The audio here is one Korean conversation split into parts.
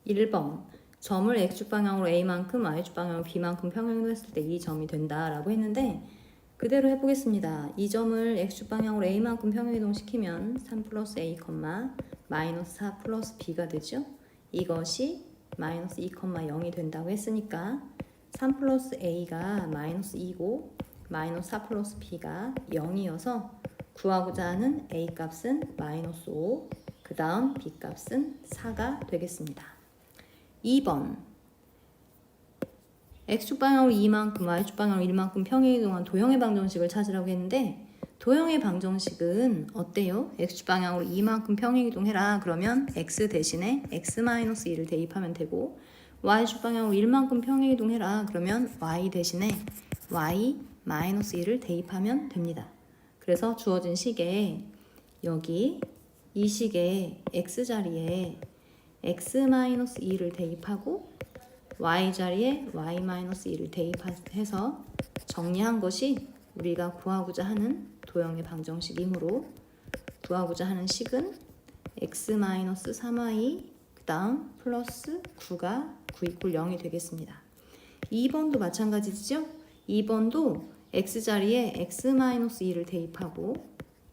1번 점을 x축 방향으로 a만큼 y축 방향으로 b만큼 평행했을 때 이 점이 된다라고 했는데 그대로 해보겠습니다. 이 점을 x축 방향으로 a만큼 평행이동시키면 3 플러스 a, 마이너스 4 플러스 b가 되죠. 이것이 마이너스 2, 0이 된다고 했으니까 3 플러스 a가 마이너스 2고 마이너스 4 플러스 b가 0이어서 구하고자 하는 a 값은 마이너스 5, 그 다음 b 값은 4가 되겠습니다. 2번 x축 방향으로 2만큼, y축 방향으로 1만큼 평행이동한 도형의 방정식을 찾으라고 했는데 도형의 방정식은 어때요? x축 방향으로 2만큼 평행이동해라. 그러면 x 대신에 x-2를 대입하면 되고 y축 방향으로 1만큼 평행이동해라. 그러면 y 대신에 y-1을 대입하면 됩니다. 그래서 주어진 식에 여기 이 식에 x자리에 x-2를 대입하고 y자리에 y-2를 대입해서 정리한 것이 우리가 구하고자 하는 도형의 방정식이므로 구하고자 하는 식은 x-3y 그 다음 플러스 9가 9 이퀄 0이 되겠습니다. 2번도 마찬가지죠? 2번도 x자리에 x-2를 대입하고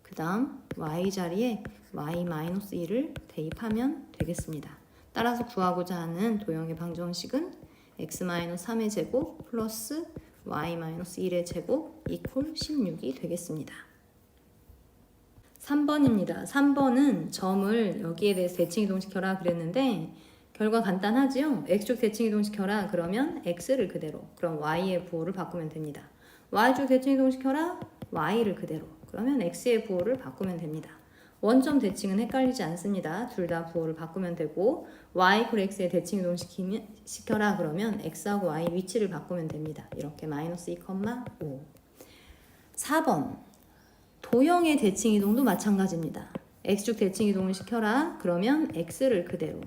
그 다음 y자리에 y-2를 대입하면 되겠습니다. 따라서 구하고자 하는 도형의 방정식은 x-3의 제곱 플러스 y-1의 제곱 이퀄 16이 되겠습니다. 3번입니다. 3번은 점을 여기에 대해서 대칭이동시켜라 그랬는데 결과 간단하지요? x축 대칭이동시켜라 그러면 x를 그대로, 그럼 y의 부호를 바꾸면 됩니다. y축 대칭이동시켜라 y를 그대로, 그러면 x의 부호를 바꾸면 됩니다. 원점 대칭은 헷갈리지 않습니다. 둘 다 부호를 바꾸면 되고 y = x에 대칭이동시켜라 그러면 x하고 y 위치를 바꾸면 됩니다. 이렇게 마이너스 2, 5. 4번 도형의 대칭이동도 마찬가지입니다. x축 대칭이동을 시켜라 그러면 x를 그대로,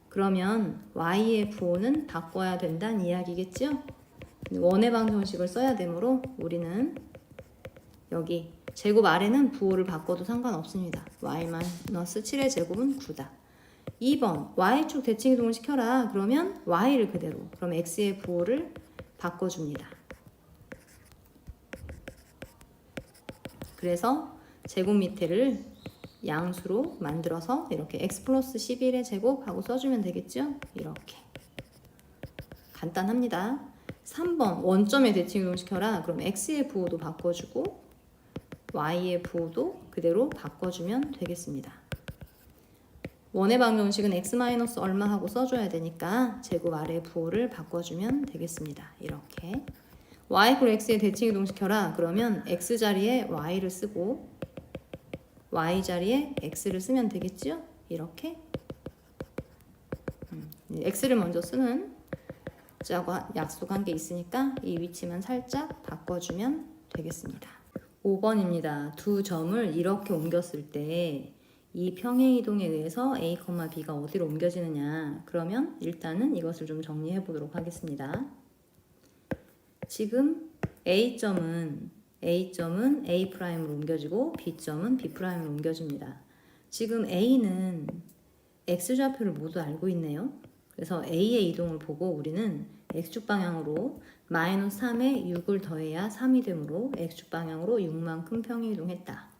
그러면 y의 부호는 바꿔야 된다는 이야기겠죠? 원의 방정식을 써야 되므로 우리는 여기 제곱 아래는 부호를 바꿔도 상관없습니다. y-7의 제곱은 9다. 2번 y축 대칭이동을 시켜라 그러면 y를 그대로, 그럼 x의 부호를 바꿔줍니다. 그래서 제곱 밑에를 양수로 만들어서 이렇게 x 플러스 11의 제곱하고 써주면 되겠죠? 이렇게 간단합니다. 3번 원점에 대칭이동 시켜라 그럼 x의 부호도 바꿔주고 y의 부호도 그대로 바꿔주면 되겠습니다. 원의 방정식은 x 마이너스 얼마 하고 써줘야 되니까 제곱 아래 부호를 바꿔주면 되겠습니다. 이렇게 y = x에 대칭이동 시켜라 그러면 x자리에 y를 쓰고 y자리에 x를 쓰면 되겠죠? 이렇게 x를 먼저 쓰는 자고 약속한 게 있으니까 이 위치만 살짝 바꿔주면 되겠습니다. 5번입니다. 두 점을 이렇게 옮겼을 때 이 평행이동에 의해서 a, b가 어디로 옮겨지느냐 그러면 일단은 이것을 좀 정리해 보도록 하겠습니다. 지금 A점은 A'으로 옮겨지고 B점은 B'으로 옮겨집니다. 지금 A는 X좌표를 모두 알고 있네요. 그래서 A의 이동을 보고 우리는 X축 방향으로 마이너스 3에 6을 더해야 3이 되므로 X축 방향으로 6만큼 평행이동했다.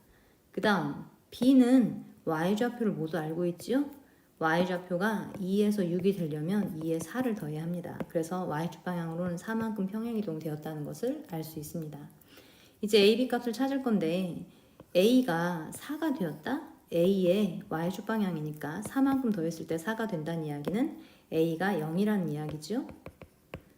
그 다음 B는 Y좌표를 모두 알고 있지요? Y좌표가 2에서 6이 되려면 2에 4를 더해야 합니다. 그래서 Y축 방향으로는 4만큼 평행이동 되었다는 것을 알 수 있습니다. 이제 AB 값을 찾을 건데 A가 4가 되었다? A의 Y축 방향이니까 4만큼 더했을 때 4가 된다는 이야기는 A가 0이라는 이야기죠.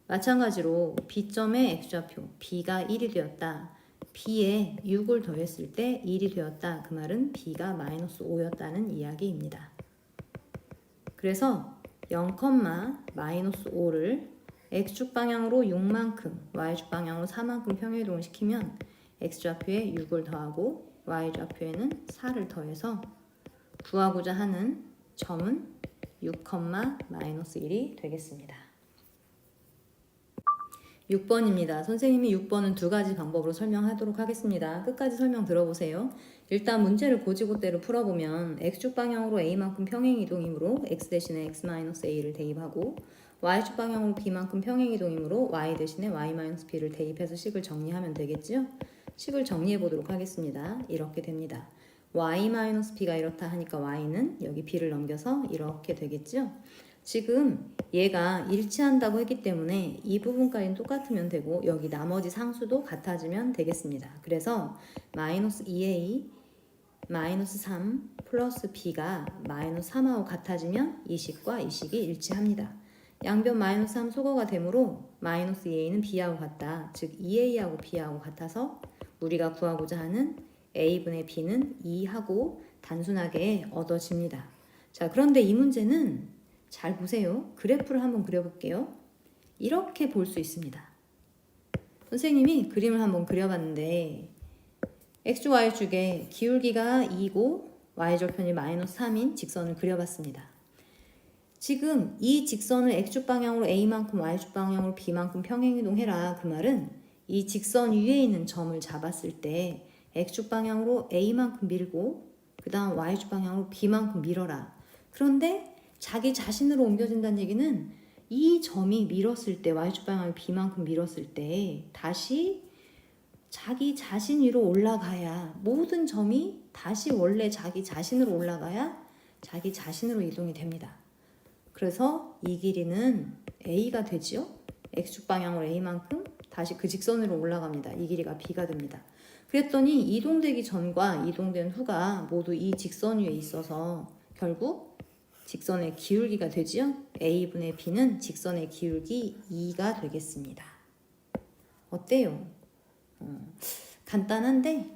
마찬가지로 B점의 X좌표 B가 1이 되었다. B에 6을 더했을 때 1이 되었다. 그 말은 B가 마이너스 5였다는 이야기입니다. 그래서 0,-5를 X축 방향으로 6만큼, Y축 방향으로 4만큼 평행이동을 시키면 X좌표에 6을 더하고 Y좌표에는 4를 더해서 구하고자 하는 점은 6,-1이 되겠습니다. 6번입니다. 선생님이 6번은 두 가지 방법으로 설명하도록 하겠습니다. 끝까지 설명 들어보세요. 일단 문제를 고지고대로 풀어보면 x축 방향으로 a만큼 평행이동이므로 x 대신에 x-a를 대입하고 y축 방향으로 b만큼 평행이동이므로 y 대신에 y-b를 대입해서 식을 정리하면 되겠죠? 식을 정리해 보도록 하겠습니다. 이렇게 됩니다. y-b가 이렇다 하니까 y는 여기 b를 넘겨서 이렇게 되겠죠? 지금 얘가 일치한다고 했기 때문에 이 부분까지는 똑같으면 되고 여기 나머지 상수도 같아지면 되겠습니다. 그래서 마이너스 2a 마이너스 3 플러스 b가 마이너스 3하고 같아지면 이 식과 이 식이 일치합니다. 양변 마이너스 3 소거가 되므로 마이너스 2a는 b하고 같다. 즉 2a하고 b하고 같아서 우리가 구하고자 하는 a분의 b는 2하고 단순하게 얻어집니다. 자, 그런데 이 문제는 잘 보세요. 그래프를 한번 그려볼게요. 이렇게 볼 수 있습니다. 선생님이 그림을 한번 그려봤는데 x, y축에 기울기가 2고 y절편이 마이너스 3인 직선을 그려봤습니다. 지금 이 직선을 x축 방향으로 a만큼 y축 방향으로 b만큼 평행이동해라. 그 말은 이 직선 위에 있는 점을 잡았을 때 x축 방향으로 a만큼 밀고 그 다음 y축 방향으로 b만큼 밀어라. 그런데 자기 자신으로 옮겨진다는 얘기는 이 점이 밀었을 때 y축 방향을 b만큼 밀었을 때 다시 자기 자신 위로 올라가야 모든 점이 다시 원래 자기 자신으로 올라가야 자기 자신으로 이동이 됩니다. 그래서 이 길이는 a가 되지요. x축 방향으로 a만큼 다시 그 직선으로 올라갑니다. 이 길이가 b가 됩니다. 그랬더니 이동되기 전과 이동된 후가 모두 이 직선 위에 있어서 결국 직선의 기울기가 되지요. a분의 b는 직선의 기울기 2가 되겠습니다. 어때요? 간단한데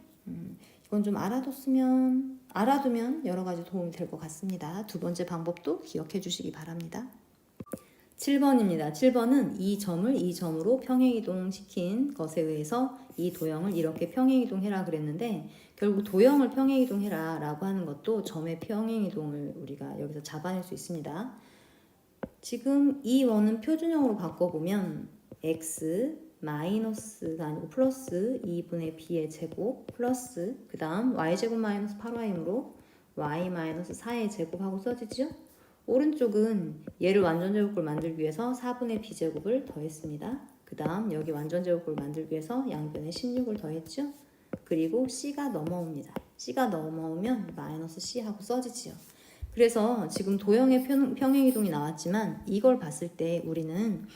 이건 좀 알아두면 여러 가지 도움이 될 것 같습니다. 두 번째 방법도 기억해 주시기 바랍니다. 7번입니다. 7번은 이 점을 이 점으로 평행이동시킨 것에 의해서 이 도형을 이렇게 평행이동해라 그랬는데 결국 도형을 평행이동해라 라고 하는 것도 점의 평행이동을 우리가 여기서 잡아낼 수 있습니다. 지금 이 원은 표준형으로 바꿔보면 x 마이너스가 아니고 플러스 2분의 b의 제곱 플러스 그 다음 y제곱 마이너스 8y이므로 y 마이너스 4의 제곱하고 써지죠? 오른쪽은 얘를 완전제곱을 만들기 위해서 4분의 b제곱을 더했습니다. 그 다음 여기 완전제곱을 만들기 위해서 양변에 16을 더했죠? 그리고 c가 넘어옵니다. c가 넘어오면 마이너스 c하고 써지지요. 그래서 지금 도형의 평행이동이 나왔지만 이걸 봤을 때 우리는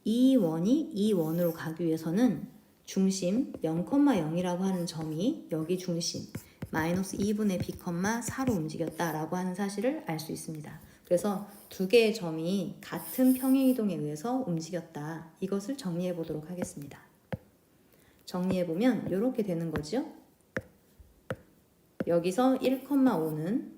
이 원이 이 원으로 가기 위해서는 중심 0,0이라고 하는 점이 여기 중심 마이너스 2분의 b, 4로 움직였다라고 하는 사실을 알 수 있습니다. 그래서 두 개의 점이 같은 평행이동에 의해서 움직였다. 이것을 정리해 보도록 하겠습니다. 정리해 보면 이렇게 되는 거죠. 여기서 1,5는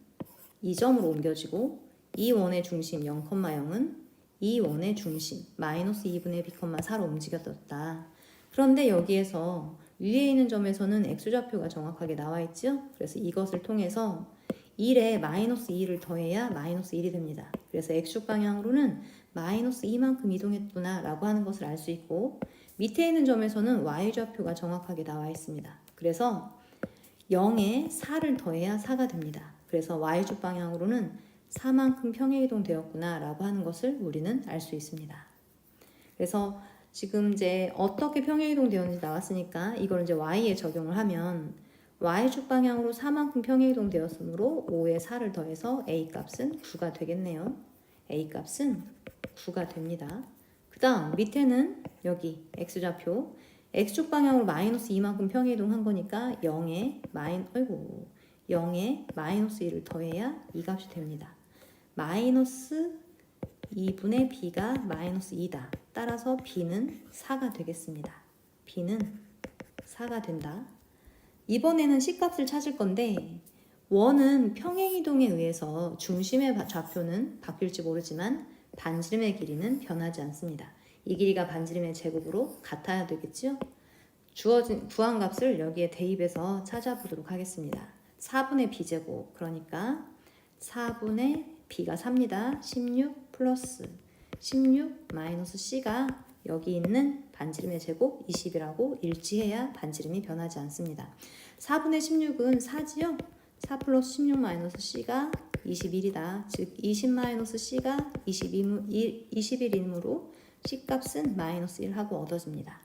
이 점으로 옮겨지고 이 원의 중심 0,0은 이 원의 중심 마이너스 2분의 b, 4로 움직여졌다. 그런데 여기에서 위에 있는 점에서는 x좌표가 정확하게 나와 있죠. 그래서 이것을 통해서 1에 마이너스 2를 더해야 마이너스 1이 됩니다. 그래서 x축 방향으로는 마이너스 2만큼 이동했구나 라고 하는 것을 알 수 있고 밑에 있는 점에서는 y좌표가 정확하게 나와 있습니다. 그래서 0에 4를 더해야 4가 됩니다. 그래서 y축 방향으로는 4만큼 평행이동 되었구나 라고 하는 것을 우리는 알 수 있습니다. 그래서 지금 이제 어떻게 평행이동 되었는지 나왔으니까 이걸 이제 y에 적용을 하면 y축 방향으로 4만큼 평행이동 되었으므로 5에 4를 더해서 a 값은 9가 되겠네요. a 값은 9가 됩니다. 그 다음 밑에는 여기 x좌표 x축 방향으로 마이너스 2만큼 평행이동 한 거니까 0에 마이너스 1을 더해야 이 값이 됩니다. 마이너스 2분의 b가 마이너스 2다. 따라서 b는 4가 되겠습니다. b는 4가 된다. 이번에는 C값을 찾을 건데 원은 평행이동에 의해서 중심의 좌표는 바뀔지 모르지만 반지름의 길이는 변하지 않습니다. 이 길이가 반지름의 제곱으로 같아야 되겠죠? 주어진 구한 값을 여기에 대입해서 찾아보도록 하겠습니다. 4분의 b제곱 그러니까 4분의 b가 3입니다. 16 플러스 16 마이너스 c가 여기 있는 반지름의 제곱 20이라고 일치해야 반지름이 변하지 않습니다. 4분의 16은 4지요? 4 플러스 16 마이너스 C가 21이다. 즉 20 마이너스 C가 21이므로 C 값은 마이너스 1 하고 얻어집니다.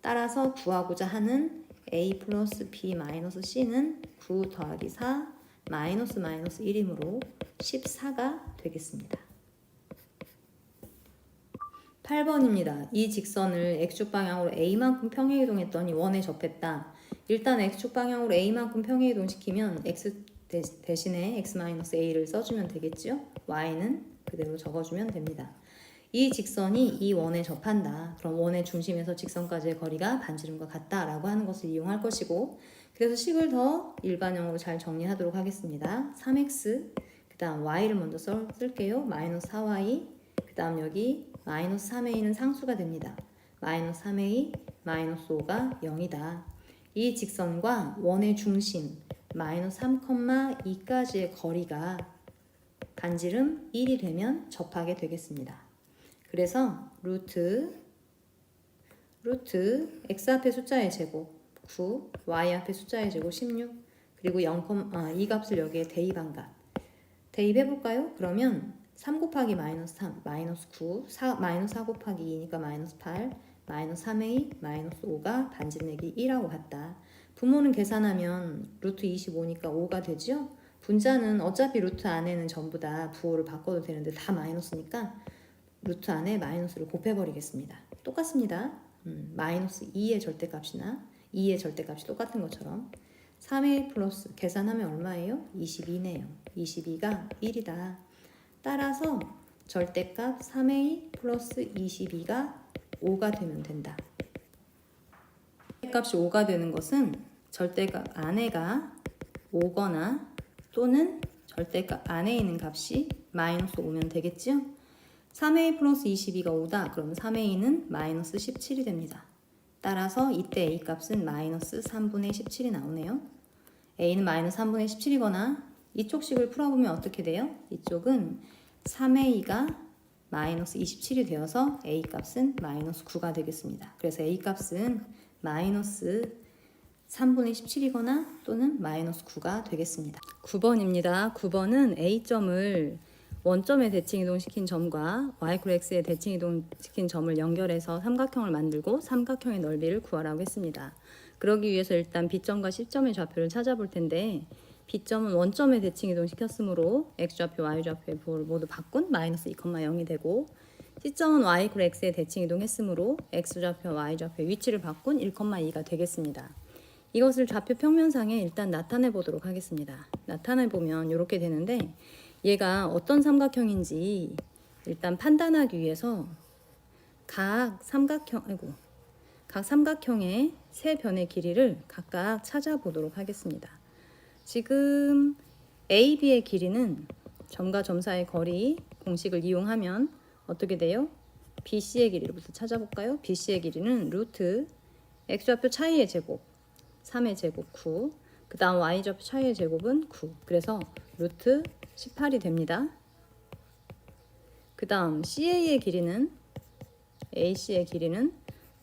따라서 구하고자 하는 A 플러스 B 마이너스 C는 9 더하기 4 마이너스 1이므로 14가 되겠습니다. 8번입니다. 이 직선을 X축 방향으로 A만큼 평행이동했더니 원에 접했다. 일단 X축 방향으로 A만큼 평행이동시키면 X 대신에 X-A를 써주면 되겠죠? Y는 그대로 적어주면 됩니다. 이 직선이 이 원에 접한다. 그럼 원의 중심에서 직선까지의 거리가 반지름과 같다라고 하는 것을 이용할 것이고, 그래서 식을 더 일반형으로 잘 정리하도록 하겠습니다. 3x, 그 다음 y를 먼저 쓸게요. 마이너스 4y, 그 다음 여기 마이너스 3a는 상수가 됩니다. 마이너스 3a, 마이너스 5가 0이다. 이 직선과 원의 중심 마이너스 3,2까지의 거리가 반지름 1이 되면 접하게 되겠습니다. 그래서 루트 x 앞에 숫자의 제곱 9, y 앞에 숫자의 제곱 16, 그리고 2 값을 여기에 대입한 값. 대입해볼까요? 그러면 3 곱하기 마이너스 3, 마이너스 9, 마이너스 4 곱하기 2니까 마이너스 8, 마이너스 3a, 마이너스 5가 반지름 내기 1하고 같다. 분모는 계산하면 루트 25니까 5가 되죠? 분자는 어차피 루트 안에는 전부 다 부호를 바꿔도 되는데 다 마이너스니까 루트 안에 마이너스를 곱해버리겠습니다. 똑같습니다. 마이너스 2의 절대값이나 2의 절대값이 똑같은 것처럼 3a 플러스 계산하면 얼마예요? 22네요. 22가 1이다. 따라서 절대값 3a 플러스 22가 5가 되면 된다. 절대값이 5가 되는 것은 절대값 안에가 5거나 또는 절대값 안에 있는 값이 마이너스 5면 되겠죠? 3a 플러스 22가 5다. 그러면 3a는 마이너스 17이 됩니다. 따라서 이때 a 값은 마이너스 3분의 17이 나오네요. a는 마이너스 3분의 17이거나 이쪽 식을 풀어보면 어떻게 돼요? 이쪽은 3a가 마이너스 27이 되어서 a 값은 마이너스 9가 되겠습니다. 그래서 a 값은 마이너스 3분의 17이거나 또는 마이너스 9가 되겠습니다. 9번입니다. 9번은 a점을 원점에 대칭이동시킨 점과 y=x에 대칭이동시킨 점을 연결해서 삼각형을 만들고 삼각형의 넓이를 구하라고 했습니다. 그러기 위해서 일단 B점과 C점의 좌표를 찾아볼 텐데, B점은 원점에 대칭이동시켰으므로 x좌표, y좌표의 부호를 모두 바꾼 마이너스 2,0이 되고, C점은 y=x에 대칭이동했으므로 x좌표, y좌표의 위치를 바꾼 1,2가 되겠습니다. 이것을 좌표 평면상에 일단 나타내 보도록 하겠습니다. 나타내 보면 이렇게 되는데, 얘가 어떤 삼각형인지 일단 판단하기 위해서 각 삼각형의 세 변의 길이를 각각 찾아보도록 하겠습니다. 지금 A, B의 길이는 점과 점 사이의 거리 공식을 이용하면 어떻게 돼요? BC의 길이부터 찾아볼까요? BC의 길이는 루트 x좌표 차이의 제곱 3의 제곱 9, 그 다음 y좌표 차이의 제곱은 9, 그래서 루트 18이 됩니다. 그 다음 CA의 길이는 AC의 길이는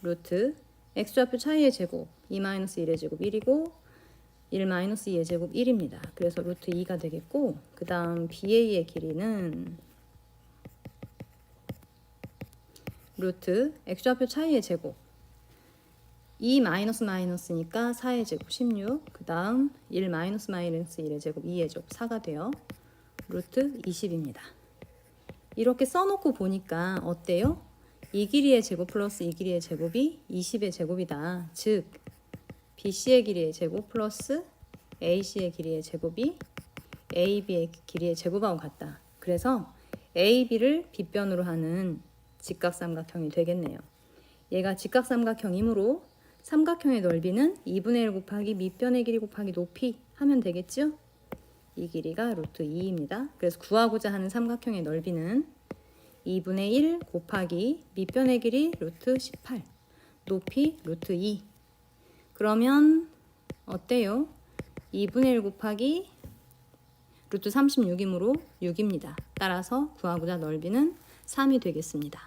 루트 x좌표 차이의 제곱 2-1의 제곱 1이고 1-2의 제곱 1입니다. 그래서 루트 2가 되겠고, 그 다음 BA의 길이는 루트 x좌표 차이의 제곱 2-니까 4의 제곱 16, 그 다음 1-1의 제곱 2의 제곱 4가 돼요. 루트 20입니다. 이렇게 써놓고 보니까 어때요? 이 길이의 제곱 플러스 이 길이의 제곱이 20의 제곱이다. 즉 BC의 길이의 제곱 플러스 AC의 길이의 제곱이 AB의 길이의 제곱하고 같다. 그래서 AB를 빗변으로 하는 직각삼각형이 되겠네요. 얘가 직각삼각형이므로 삼각형의 넓이는 2분의 1 곱하기 밑변의 길이 곱하기 높이 하면 되겠죠? 이 길이가 루트 2입니다. 그래서 구하고자 하는 삼각형의 넓이는 2분의 1 곱하기 밑변의 길이 루트 18, 높이 루트 2. 그러면 어때요? 2분의 1 곱하기 루트 36이므로 6입니다. 따라서 구하고자 넓이는 3이 되겠습니다.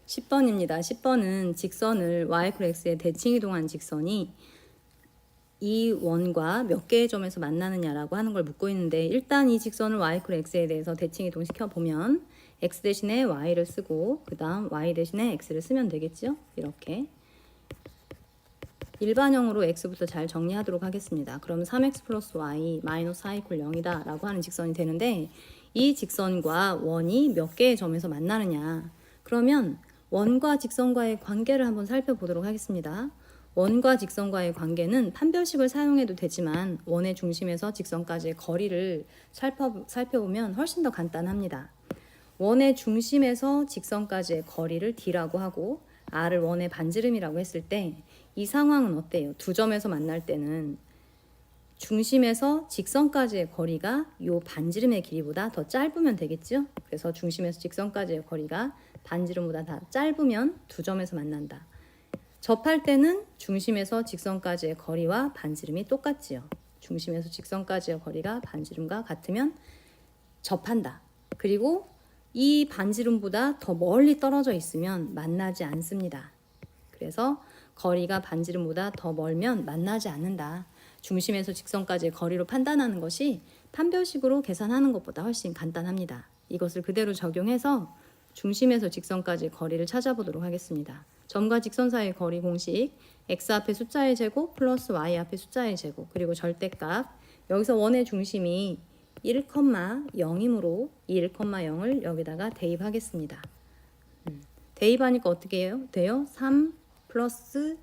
10번입니다. 10번은 직선을 y x에 대칭이동한 직선이 이 원과 몇 개의 점에서 만나느냐라고 하는 걸 묻고 있는데, 일단 이 직선을 y x에 대해서 대칭이동시켜 보면 x 대신에 y를 쓰고 그 다음 y 대신에 x를 쓰면 되겠죠. 이렇게 일반형으로 x부터 잘 정리하도록 하겠습니다. 그럼 3x 플러스 y 마이너스 4 이퀄 0이다 라고 하는 직선이 되는데, 이 직선과 원이 몇 개의 점에서 만나느냐, 그러면 원과 직선과의 관계를 한번 살펴보도록 하겠습니다. 원과 직선과의 관계는 판별식을 사용해도 되지만 원의 중심에서 직선까지의 거리를 살펴보면 훨씬 더 간단합니다. 원의 중심에서 직선까지의 거리를 d라고 하고 r을 원의 반지름이라고 했을 때 이 상황은 어때요? 두 점에서 만날 때는 중심에서 직선까지의 거리가 이 반지름의 길이보다 더 짧으면 되겠죠? 그래서 중심에서 직선까지의 거리가 반지름보다 다 짧으면 두 점에서 만난다. 접할 때는 중심에서 직선까지의 거리와 반지름이 똑같지요. 중심에서 직선까지의 거리가 반지름과 같으면 접한다. 그리고 이 반지름보다 더 멀리 떨어져 있으면 만나지 않습니다. 그래서 거리가 반지름보다 더 멀면 만나지 않는다. 중심에서 직선까지의 거리로 판단하는 것이 판별식으로 계산하는 것보다 훨씬 간단합니다. 이것을 그대로 적용해서 중심에서 직선까지의 거리를 찾아보도록 하겠습니다. 점과 직선 사이의 거리 공식, x 앞에 숫자의 제곱 플러스 y 앞에 숫자의 제곱, 그리고 절대값. 여기서 원의 중심이 1,0이므로 1,0을 여기다가 대입하겠습니다. 대입하니까 어떻게 돼요? 3 플러스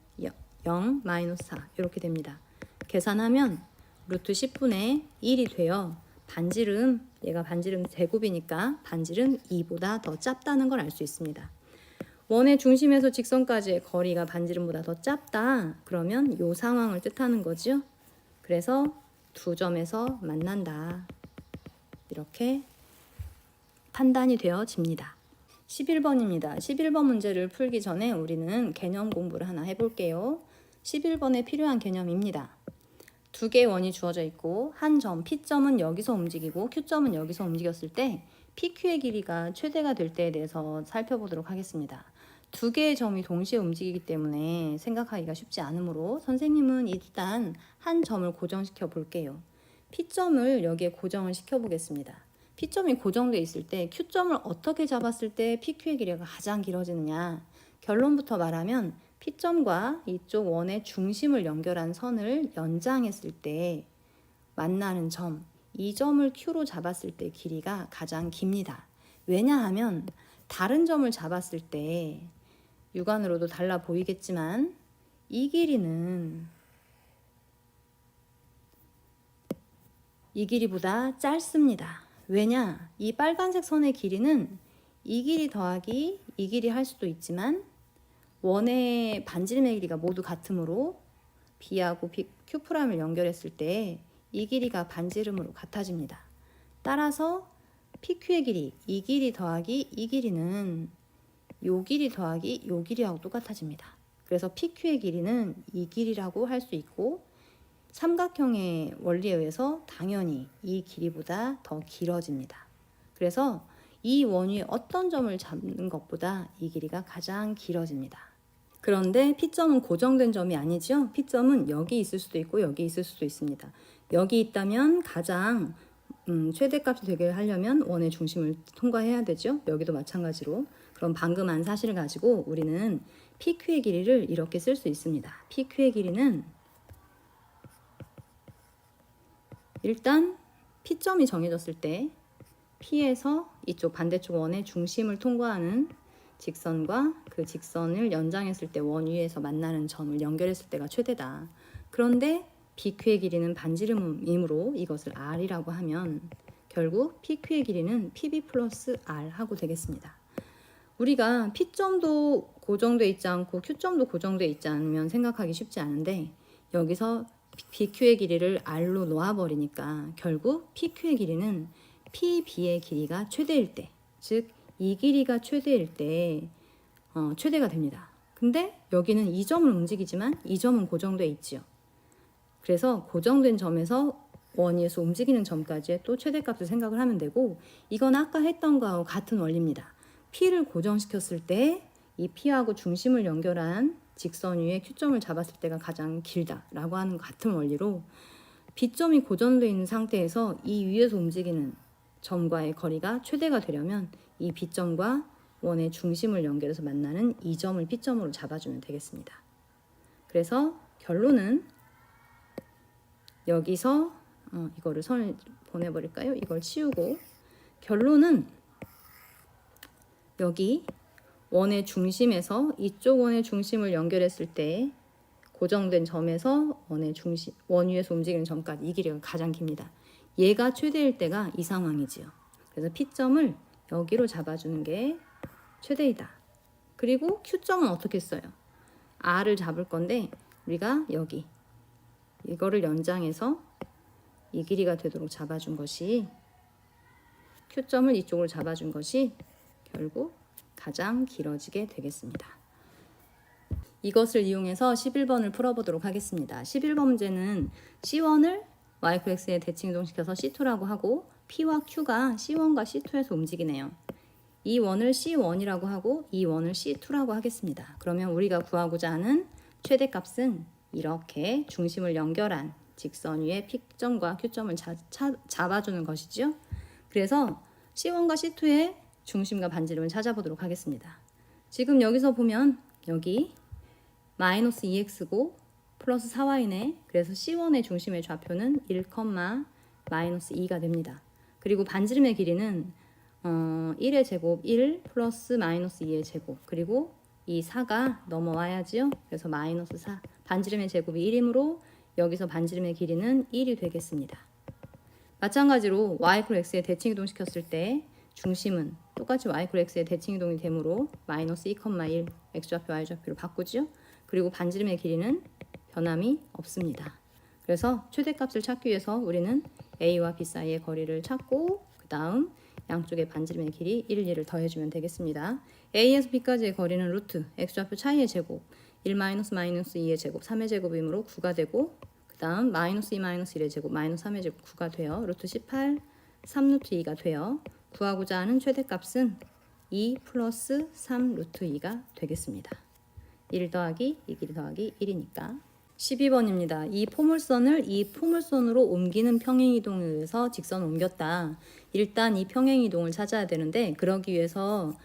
0 마이너스 4 이렇게 됩니다. 계산하면 루트 10분의 1이 돼요. 반지름, 얘가 반지름 제곱이니까 반지름 2보다 더 짧다는 걸 알 수 있습니다. 원의 중심에서 직선까지의 거리가 반지름보다 더 짧다. 그러면 이 상황을 뜻하는 거죠. 그래서 두 점에서 만난다. 이렇게 판단이 되어집니다. 11번입니다. 11번 문제를 풀기 전에 우리는 개념 공부를 하나 해볼게요. 11번에 필요한 개념입니다. 두 개의 원이 주어져 있고 한 점, P점은 여기서 움직이고 Q점은 여기서 움직였을 때 PQ의 길이가 최대가 될 때에 대해서 살펴보도록 하겠습니다. 두 개의 점이 동시에 움직이기 때문에 생각하기가 쉽지 않으므로 선생님은 일단 한 점을 고정시켜 볼게요. P점을 여기에 고정을 시켜 보겠습니다. P점이 고정되어 있을 때 Q점을 어떻게 잡았을 때 PQ의 길이가 가장 길어지느냐, 결론부터 말하면 P점과 이쪽 원의 중심을 연결한 선을 연장했을 때 만나는 점, 이 점을 Q로 잡았을 때 길이가 가장 깁니다. 왜냐하면 다른 점을 잡았을 때 육안으로도 달라 보이겠지만 이 길이는 이 길이보다 짧습니다. 왜냐? 이 빨간색 선의 길이는 이 길이 더하기 이 길이 할 수도 있지만 원의 반지름의 길이가 모두 같으므로 B하고 Q'을 연결했을 때 이 길이가 반지름으로 같아집니다. 따라서 PQ의 길이, 이 길이 더하기 이 길이는 요 길이 더하기 요 길이하고 똑같아집니다. 그래서 PQ의 길이는 이 길이라고 할 수 있고 삼각형의 원리에 의해서 당연히 이 길이보다 더 길어집니다. 그래서 이 원위에 어떤 점을 잡는 것보다 이 길이가 가장 길어집니다. 그런데 P점은 고정된 점이 아니죠. P점은 여기 있을 수도 있고 여기 있을 수도 있습니다. 여기 있다면 가장 최대값이 되게 하려면 원의 중심을 통과해야 되죠. 여기도 마찬가지로. 그럼 방금 한 사실을 가지고 우리는 PQ의 길이를 이렇게 쓸 수 있습니다. PQ의 길이는 일단 P점이 정해졌을 때 P에서 이쪽 반대쪽 원의 중심을 통과하는 직선과 그 직선을 연장했을 때 원 위에서 만나는 점을 연결했을 때가 최대다. 그런데 BQ의 길이는 반지름이므로 이것을 R이라고 하면 결국 PQ의 길이는 PB 플러스 R 하고 되겠습니다. 우리가 P점도 고정되어 있지 않고 Q점도 고정되어 있지 않으면 생각하기 쉽지 않은데 여기서 BQ의 길이를 R로 놓아버리니까 결국 PQ의 길이는 PB의 길이가 최대일 때, 즉 이 길이가 최대일 때 최대가 됩니다. 근데 여기는 이 점을 움직이지만 이 점은 고정되어 있지요. 그래서 고정된 점에서 원위에서 움직이는 점까지의 또 최대값을 생각을 하면 되고, 이건 아까 했던 거하고 같은 원리입니다. P를 고정시켰을 때 이 P하고 중심을 연결한 직선 위에 Q점을 잡았을 때가 가장 길다라고 하는 같은 원리로 B점이 고정되어 있는 상태에서 이 위에서 움직이는 점과의 거리가 최대가 되려면 이 B점과 원의 중심을 연결해서 만나는 이 점을 P점으로 잡아주면 되겠습니다. 그래서 결론은 여기서 이거를 선을 보내버릴까요? 이걸 치우고 결론은 여기 원의 중심에서 이쪽 원의 중심을 연결했을 때 고정된 점에서 원 위에서 움직이는 점까지 이 길이가 가장 깁니다. 얘가 최대일 때가 이 상황이지요. 그래서 P점을 여기로 잡아주는 게 최대이다. 그리고 Q점은 어떻게 써요? R을 잡을 건데 우리가 여기 이거를 연장해서 이 길이가 되도록 잡아준 것이 Q점을 이쪽으로 잡아준 것이 결국 가장 길어지게 되겠습니다. 이것을 이용해서 11번을 풀어보도록 하겠습니다. 11번 문제는 C1을 YX에 대칭 이동시켜서 C2라고 하고 P와 Q가 C1과 C2에서 움직이네요. 이 원을 C1이라고 하고 이 원을 C2라고 하겠습니다. 그러면 우리가 구하고자 하는 최대값은 이렇게 중심을 연결한 직선 위에 P점과 Q점을 잡아주는 것이죠. 그래서 C1과 C2의 중심과 반지름을 찾아보도록 하겠습니다. 지금 여기서 보면 여기 마이너스 2x고 플러스 4y네. 그래서 C1의 중심의 좌표는 1, 마이너스 2가 됩니다. 그리고 반지름의 길이는 1의 제곱 1 플러스 마이너스 2의 제곱 그리고 이 4가 넘어와야지요. 그래서 마이너스 4 반지름의 제곱이 1이므로 여기서 반지름의 길이는 1이 되겠습니다. 마찬가지로 y=x에 대칭 이동시켰을 때 중심은 똑같이 y=x에 대칭 이동이 되므로 마이너스 2,1 x좌표 y좌표로 바꾸죠. 그리고 반지름의 길이는 변함이 없습니다. 그래서 최대값을 찾기 위해서 우리는 A와 B 사이의 거리를 찾고 그 다음 양쪽의 반지름의 길이 1, 1을 더해주면 되겠습니다. A에서 B까지의 거리는 루트 x좌표 차이의 제곱 1 마이너스 2의 제곱 3의 제곱이므로 9가 되고 그 다음 마이너스 2 마이너스 1의 제곱 마이너스 3의 제곱 9가 돼요. 루트 18 3 루트 2가 돼요. 구하고자 하는 최대값은 2 플러스 3 루트 2가 되겠습니다. 1 더하기 2 길이 더하기 1이니까 12번입니다. 이 포물선을 이 포물선으로 옮기는 평행이동에 의해서 직선을 옮겼다. 일단 이 평행이동을 찾아야 되는데 그러기 위해서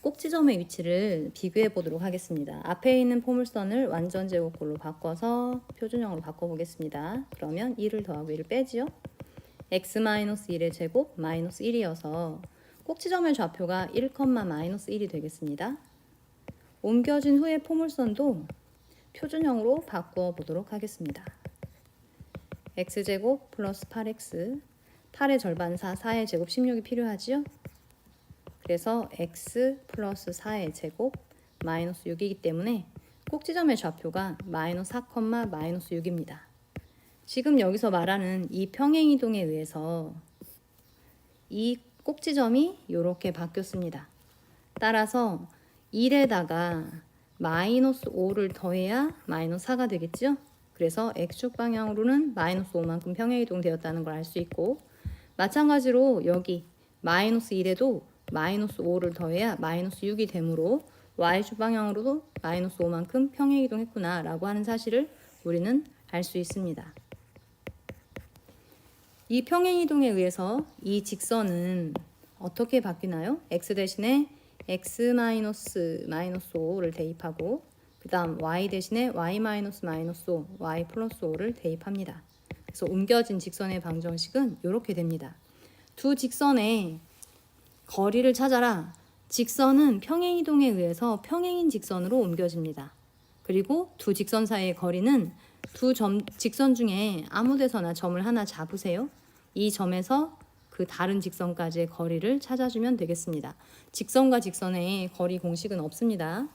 꼭지점의 위치를 비교해 보도록 하겠습니다. 앞에 있는 포물선을 완전 제곱꼴로 바꿔서 표준형으로 바꿔보겠습니다. 그러면 1을 더하고 1을 빼지요. x-1의 제곱 마이너스 1이어서 꼭지점의 좌표가 1, 마이너스 1이 되겠습니다. 옮겨진 후에 포물선도 표준형으로 바꾸어 보도록 하겠습니다. x제곱 플러스 8x 8의 절반 4, 4의 제곱 16이 필요하지요? 그래서 x 플러스 4의 제곱 마이너스 6이기 때문에 꼭지점의 좌표가 마이너스 4, 마이너스 6입니다. 지금 여기서 말하는 이 평행이동에 의해서 이 꼭지점이 이렇게 바뀌었습니다. 따라서 1에다가 마이너스 5를 더해야 마이너스 4가 되겠죠? 그래서 x축 방향으로는 마이너스 5만큼 평행이동 되었다는 걸 알 수 있고 마찬가지로 여기 마이너스 1에도 마이너스 5를 더해야 마이너스 6이 되므로 y축 방향으로도 마이너스 5만큼 평행이동했구나 라고 하는 사실을 우리는 알 수 있습니다. 이 평행이동에 의해서 이 직선은 어떻게 바뀌나요? x 대신에 x-5를 대입하고 그 다음 y 대신에 y-5, y 플러스 5를 대입합니다. 그래서 옮겨진 직선의 방정식은 이렇게 됩니다. 두 직선의 거리를 찾아라. 직선은 평행이동에 의해서 평행인 직선으로 옮겨집니다. 그리고 두 직선 사이의 거리는 직선 중에 아무 데서나 점을 하나 잡으세요. 이 점에서 그 다른 직선까지의 거리를 찾아주면 되겠습니다. 직선과 직선의 거리 공식은 없습니다.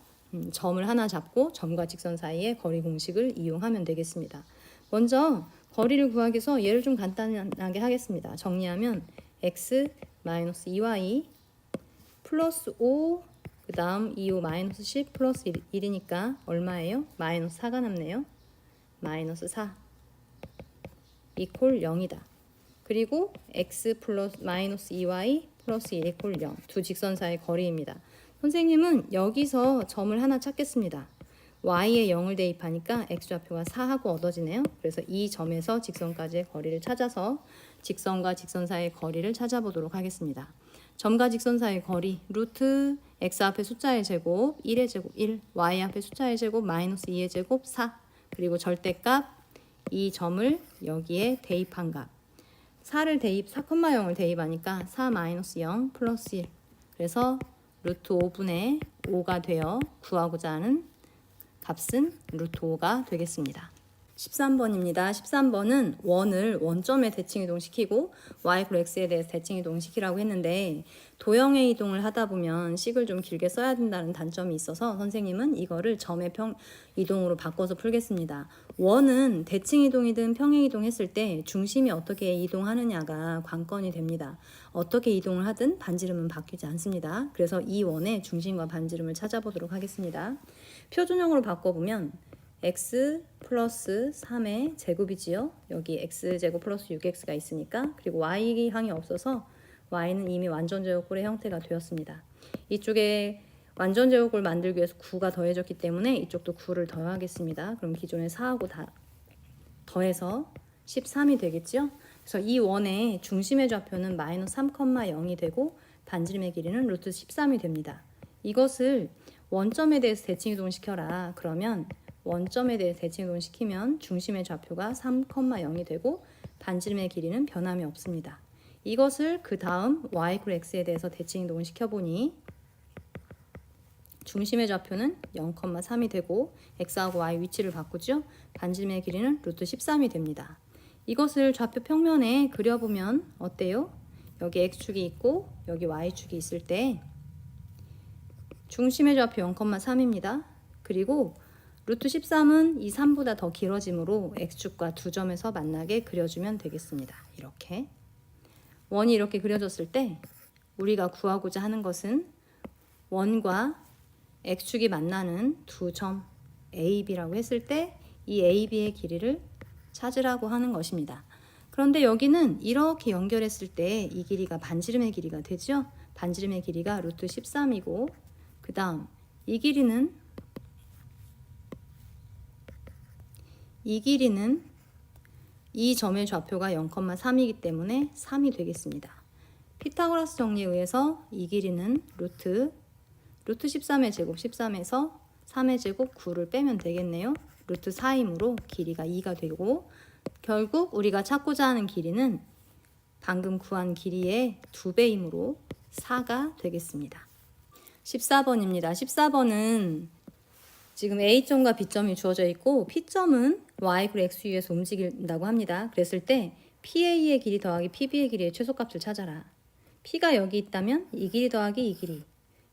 점을 하나 잡고 점과 직선 사이의 거리 공식을 이용하면 되겠습니다. 먼저 거리를 구하기 위해서 얘를 좀 간단하게 하겠습니다. 정리하면 x-2y 플러스 5 그 다음 2, 5 마이너스 10 플러스 1이니까 얼마예요? 마이너스 4가 남네요. 마이너스 4 이퀄 0이다. 그리고 x 플러스 마이너스 2y 플러스 1 이퀄 0 두 직선 사이의 거리입니다. 선생님은 여기서 점을 하나 찾겠습니다. y에 0을 대입하니까 x좌표가 4하고 얻어지네요. 그래서 이 점에서 직선까지의 거리를 찾아서 직선과 직선 사이의 거리를 찾아보도록 하겠습니다. 점과 직선 사이의 거리 루트 x 앞에 숫자의 제곱 1의 제곱 1, y 앞에 숫자의 제곱 마이너스 2의 제곱 4, 그리고 절대값 이 점을 여기에 대입한 값 4를 대입 4,0을 대입하니까 4 마이너스 0 플러스 1, 그래서 루트 5분의 5가 되어 구하고자 하는 값은 루트 5가 되겠습니다. 13번입니다. 13번은 원을 원점에 대칭 이동시키고 y x에 대해서 대칭 이동시키라고 했는데 도형의 이동을 하다 보면 식을 좀 길게 써야 된다는 단점이 있어서 선생님은 이거를 점의 이동으로 바꿔서 풀겠습니다. 원은 대칭 이동이든 평행 이동했을 때 중심이 어떻게 이동하느냐가 관건이 됩니다. 어떻게 이동을 하든 반지름은 바뀌지 않습니다. 그래서 이 원의 중심과 반지름을 찾아보도록 하겠습니다. 표준형으로 바꿔보면 x 플러스 3의 제곱이지요. 여기 x제곱 플러스 6x가 있으니까, 그리고 y항이 없어서 y는 이미 완전제곱골의 형태가 되었습니다. 이쪽에 완전제곱골 만들기 위해서 9가 더해졌기 때문에 이쪽도 9를 더하겠습니다. 그럼 기존에 4하고 다 더해서 13이 되겠죠. 그래서 이 원의 중심의 좌표는 마이너스 3,0이 되고 반지름의 길이는 루트 13이 됩니다. 이것을 원점에 대해서 대칭 이동시켜라. 그러면 원점에 대해 대칭 이동시키면 중심의 좌표가 3,0이 되고 반지름의 길이는 변함이 없습니다. 이것을 그 다음 y x에 대해서 대칭 이동을 시켜보니 중심의 좌표는 0,3이 되고 x하고 y 위치를 바꾸죠. 반지름의 길이는 루트 13이 됩니다. 이것을 좌표 평면에 그려보면 어때요? 여기 x축이 있고 여기 y축이 있을 때 중심의 좌표 0,3입니다. 그리고 루트 13은 이 3보다 더 길어지므로 x축과 두 점에서 만나게 그려주면 되겠습니다. 이렇게 원이 이렇게 그려졌을 때 우리가 구하고자 하는 것은 원과 x축이 만나는 두 점 A, B라고 했을 때 이 A, B의 길이를 찾으라고 하는 것입니다. 그런데 여기는 이렇게 연결했을 때 이 길이가 반지름의 길이가 되죠. 반지름의 길이가 루트 13이고 그 다음 이 길이는 이 점의 좌표가 0,3이기 때문에 3이 되겠습니다. 피타고라스 정리에 의해서 이 길이는 루트 13의 제곱 13에서 3의 제곱 9를 빼면 되겠네요. 루트 4이므로 길이가 2가 되고 결국 우리가 찾고자 하는 길이는 방금 구한 길이의 2배이므로 4가 되겠습니다. 14번입니다. 14번은 지금 A점과 B점이 주어져 있고 P점은 Y 그리고 X 위에서 움직인다고 합니다. 그랬을 때 PA의 길이 더하기 PB의 길이의 최소값을 찾아라. P가 여기 있다면 이 길이 더하기 이 길이.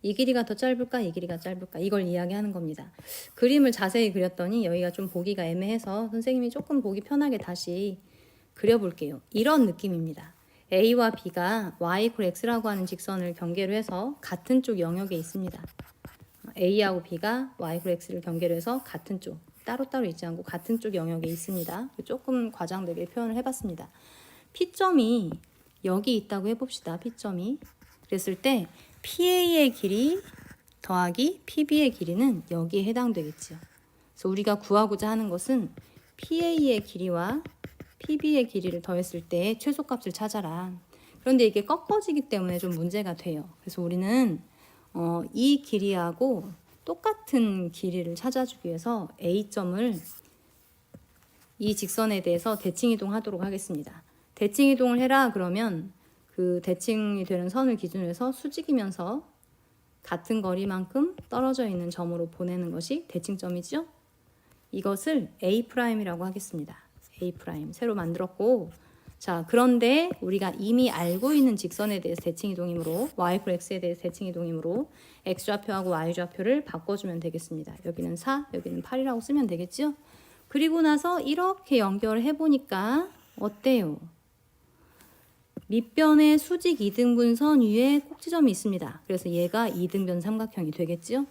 이 길이가 더 짧을까 이 길이가 짧을까 이걸 이야기하는 겁니다. 그림을 자세히 그렸더니 여기가 좀 보기가 애매해서 선생님이 조금 보기 편하게 다시 그려볼게요. 이런 느낌입니다. A와 B가 Y = X라고 하는 직선을 경계로 해서 같은 쪽 영역에 있습니다. A하고 B가 Y = X를 경계로 해서 같은 쪽, 따로따로 있지 않고 같은 쪽 영역에 있습니다. 조금 과장되게 표현을 해봤습니다. P점이 여기 있다고 해봅시다. P점이. 그랬을 때 PA의 길이 더하기 PB의 길이는 여기에 해당되겠죠. 그래서 우리가 구하고자 하는 것은 PA의 길이와 PB의 길이를 더했을 때 최소값을 찾아라. 그런데 이게 꺾어지기 때문에 좀 문제가 돼요. 그래서 우리는 이 길이하고 똑같은 길이를 찾아주기 위해서 A점을 이 직선에 대해서 대칭 이동하도록 하겠습니다. 대칭 이동을 해라 그러면 그 대칭이 되는 선을 기준으로 해서 수직이면서 같은 거리만큼 떨어져 있는 점으로 보내는 것이 대칭점이죠. 이것을 A'이라고 하겠습니다. A' 새로 만들었고, 자 그런데 우리가 이미 알고 있는 직선에 대해서 대칭 이동이므로 Y = X에 대해서 대칭 이동이므로 X좌표하고 Y좌표를 바꿔주면 되겠습니다. 여기는 4, 여기는 8이라고 쓰면 되겠죠. 그리고 나서 이렇게 연결해 보니까 어때요? 밑변의 수직 이등분선 위에 꼭지점이 있습니다. 그래서 얘가 이등변 삼각형이 되겠죠.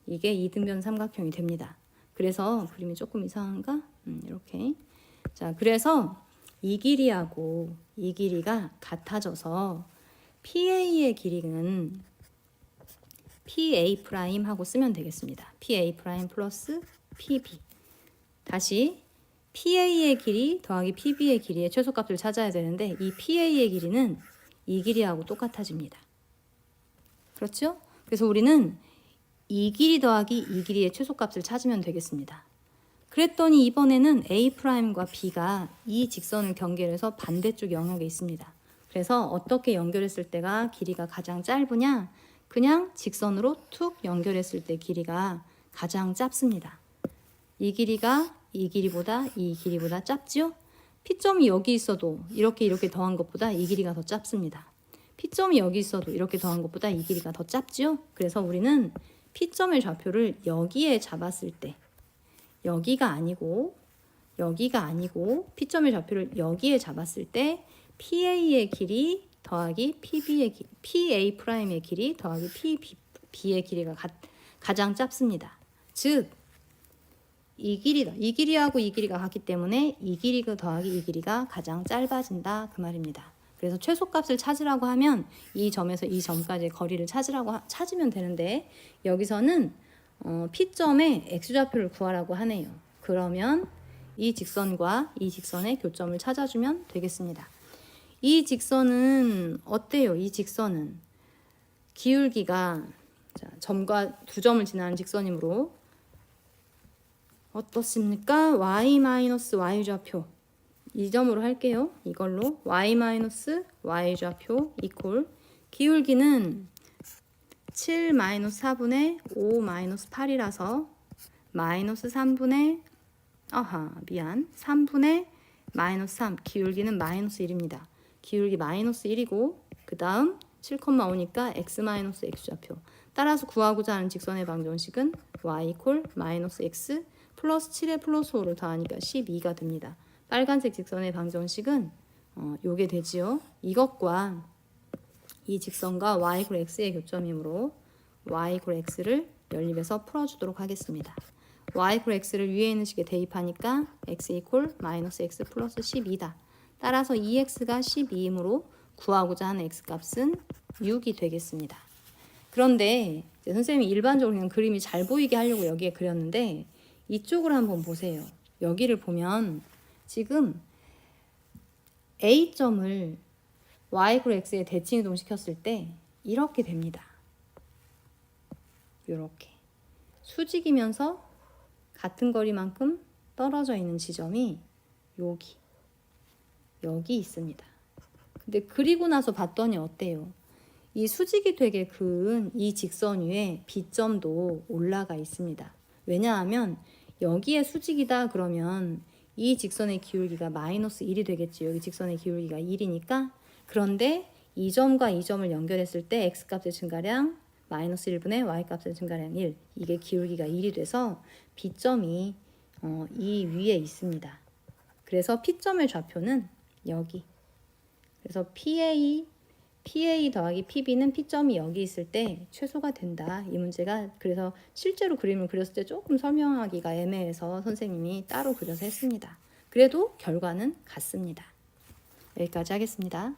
이게 이등변 삼각형이 됩니다. 그래서 그림이 조금 이상한가? 이렇게. 자, 그래서 이 길이하고 이 길이가 같아져서 PA의 길이는 PA 프라임 하고 쓰면 되겠습니다. PA 프라임 플러스 PB. 다시 PA의 길이 더하기 PB의 길이의 최소값을 찾아야 되는데 이 PA의 길이는 이 길이하고 똑같아집니다. 그렇죠? 그래서 우리는 이 길이 더하기 이 길이의 최소값을 찾으면 되겠습니다. 그랬더니 이번에는 A'과 B가 이 직선을 경계해서 반대쪽 영역에 있습니다. 그래서 어떻게 연결했을 때가 길이가 가장 짧으냐? 그냥 직선으로 툭 연결했을 때 길이가 가장 짧습니다. 이 길이가 이 길이보다 짧지요? P점이 여기 있어도 이렇게 더한 것보다 이 길이가 더 짧습니다. P점이 여기 있어도 이렇게 더한 것보다 이 길이가 더 짧지요? 그래서 우리는 P점의 좌표를 여기에 잡았을 때 여기가 아니고 P점의 좌표를 여기에 잡았을 때 PA의 길이 더하기 PB의 길이, PA 프라임의 길이 더하기 PB의 길이가 가장 짧습니다. 즉, 이 길이하고 이 길이가 같기 때문에 이 길이가 더하기 이 길이가 가장 짧아진다 그 말입니다. 그래서 최소값을 찾으라고 하면 이 점에서 이 점까지의 거리를 찾으면 되는데 여기서는 P점의 X좌표를 구하라고 하네요. 그러면 이 직선과 이 직선의 교점을 찾아주면 되겠습니다. 이 직선은 어때요? 이 직선은 기울기가 점과 두 점을 지나는 직선이므로 어떻습니까? y-y 좌표 이 점으로 할게요. 이걸로 y-y 좌표 이퀄 기울기는 7-4분의 5-8이라서 -3분의 3분의 -3 기울기는 -1입니다. 기울기 -1이고 그 다음 7,5니까 x-x 좌표 따라서 구하고자 하는 직선의 방정식은 y = -x 플러스 7에 플러스 5를 더하니까 12가 됩니다. 빨간색 직선의 방정식은 요게 되지요. 이것과 이 직선과 y x의 교점이므로 y x를 연립해서 풀어주도록 하겠습니다. y x를 위에 있는 식에 대입하니까 x = -x 플러스 12다. 따라서 2x가 12이므로 구하고자 하는 x값은 6이 되겠습니다. 그런데 선생님이 일반적으로 그냥 그림이 잘 보이게 하려고 여기에 그렸는데 이쪽을 한번 보세요. 여기를 보면 지금 A점을 y x에 대칭 이동시켰을 때 이렇게 됩니다. 이렇게 수직이면서 같은 거리만큼 떨어져 있는 지점이 여기 있습니다. 근데 그리고 나서 봤더니 어때요? 이 수직이 되게 그은 이 직선 위에 B점도 올라가 있습니다. 왜냐하면 여기에 수직이다 그러면 이 직선의 기울기가 -1이 되겠지. 여기 직선의 기울기가 1이니까. 그런데 이 점과 이 점을 연결했을 때 x값의 증가량 -1분의 y값의 증가량 1. 이게 기울기가 1이 돼서 B점이 이 위에 있습니다. 그래서 P점의 좌표는 여기. 그래서 PA 더하기 PB는 P점이 여기 있을 때 최소가 된다. 이 문제가 그래서 실제로 그림을 그렸을 때 조금 설명하기가 애매해서 선생님이 따로 그려서 했습니다. 그래도 결과는 같습니다. 여기까지 하겠습니다.